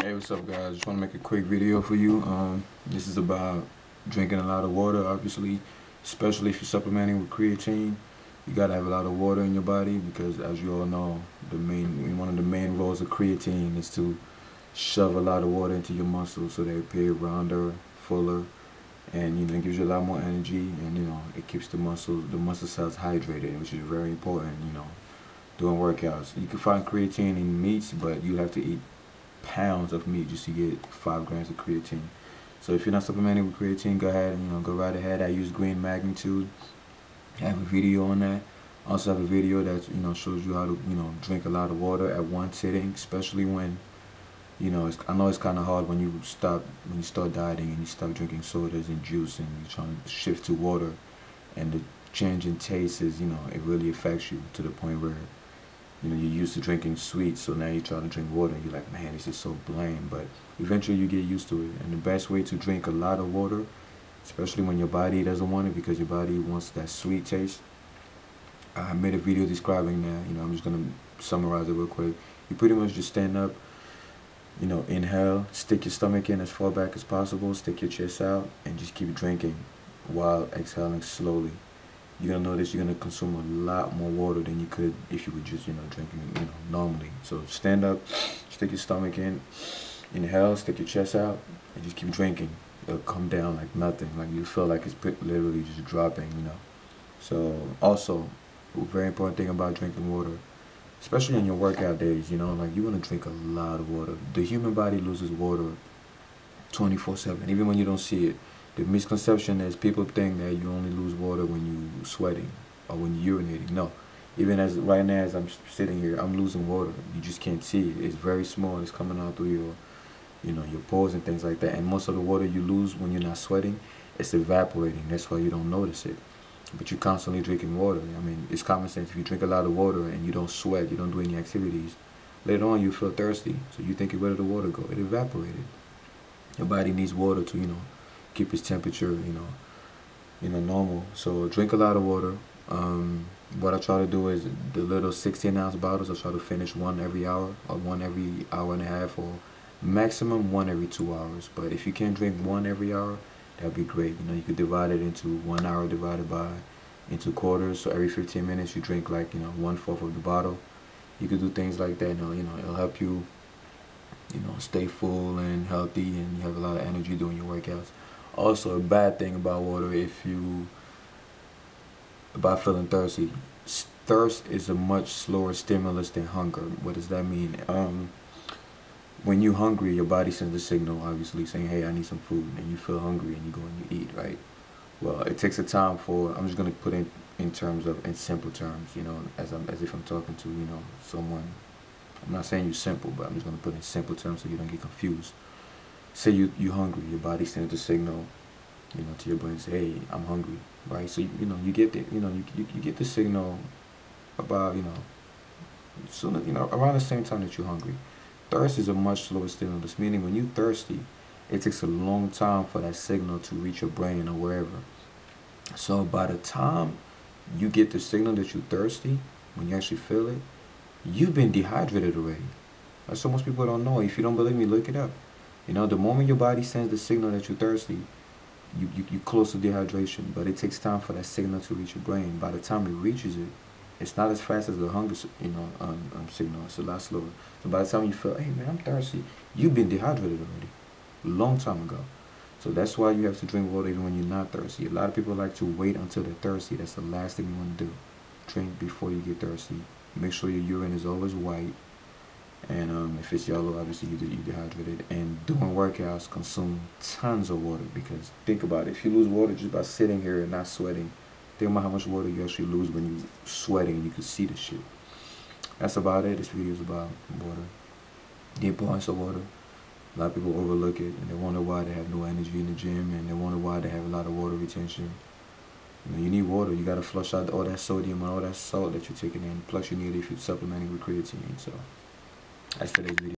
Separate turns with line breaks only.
Hey, what's up, guys? Just want to make a quick video for you. This is about drinking a lot of water, obviously, especially if you're supplementing with creatine. You gotta have a lot of water in your body because, as you all know, one of the main roles of creatine is to shove a lot of water into your muscles so they appear rounder, fuller, and it gives you a lot more energy, and it keeps the muscle cells hydrated, which is very important. Doing workouts. You can find creatine in meats, but you have to eat pounds of meat just to get 5 grams of creatine. So if you're not supplementing with creatine, go ahead and go right ahead. I use Green Magnitude. I have a video on that. I also have a video that shows you how to drink a lot of water at one sitting, especially when I know it's kind of hard when you start dieting and you start drinking sodas and juice and you're trying to shift to water, and the change in taste is it really affects you to the point where you're used to drinking sweet, so now you try to drink water and you're like, man, this is so bland. But eventually you get used to it. And the best way to drink a lot of water, especially when your body doesn't want it because your body wants that sweet taste, I made a video describing that. I'm just gonna summarize it real quick. You pretty much just stand up, inhale, stick your stomach in as far back as possible, stick your chest out, and just keep drinking while exhaling slowly. You're gonna notice you're gonna consume a lot more water than you could if you were just drinking normally. So stand up, stick your stomach in, inhale, stick your chest out, and just keep drinking. It'll come down like nothing. Like you feel like it's literally just dropping. So also, a very important thing about drinking water, especially in your workout days, like you want to drink a lot of water. The human body loses water 24/7, even when you don't see it. The misconception is people think that you only lose water when you're sweating or when you're urinating. No. Even as right now as I'm sitting here, I'm losing water. You just can't see it. It's very small. It's coming out through your pores and things like that. And most of the water you lose when you're not sweating, it's evaporating. That's why you don't notice it. But you're constantly drinking water. I mean, it's common sense. If you drink a lot of water and you don't sweat, you don't do any activities, later on you feel thirsty. So you think, where did the water go? It evaporated. Your body needs water to, keep its temperature, normal. So drink a lot of water. What I try to do is the little 16-ounce bottles. I try to finish one every hour, or one every hour and a half, or maximum one every 2 hours. But if you can drink one every hour, that'd be great. You could divide it into 1 hour divided into quarters. So every 15 minutes you drink like 1/4 of the bottle. You could do things like that. It'll help you stay full and healthy, and you have a lot of energy doing your workouts. Also, a bad thing about water, about feeling thirsty. Thirst is a much slower stimulus than hunger. What does that mean? When you're hungry, your body sends a signal, obviously, saying, hey, I need some food, and you feel hungry and you go and you eat, right? Well, it takes a time I'm just going to put it in simple terms, as if I'm talking to, someone. I'm not saying you're simple, but I'm just going to put it in simple terms so you don't get confused. Say you're hungry, your body sends a signal, to your brain, say, hey, I'm hungry, right? So you get the you get the signal about soon around the same time that you're hungry. Thirst is a much slower stimulus, meaning when you're thirsty, it takes a long time for that signal to reach your brain or wherever. So by the time you get the signal that you're thirsty, when you actually feel it, you've been dehydrated already. That's what most people don't know. If you don't believe me, look it up. The moment your body sends the signal that you're thirsty, you're close to dehydration, but it takes time for that signal to reach your brain. By the time it reaches it, it's not as fast as the hunger signal. It's a lot slower. So by the time you feel, hey man, I'm thirsty, you've been dehydrated already, a long time ago. So that's why you have to drink water even when you're not thirsty. A lot of people like to wait until they're thirsty. That's the last thing you want to do. Drink before you get thirsty. Make sure your urine is always white. And if it's yellow, obviously you're dehydrated. And doing workouts, consume tons of water, because think about it. If you lose water just by sitting here and not sweating, think about how much water you actually lose when you're sweating and you can see the shit. That's about it. This video is about water. The importance of water. A lot of people overlook it, and they wonder why they have no energy in the gym, and they wonder why they have a lot of water retention. You need water. You got to flush out all that sodium and all that salt that you're taking in. Plus you need it if you're supplementing with creatine. So that's today's video.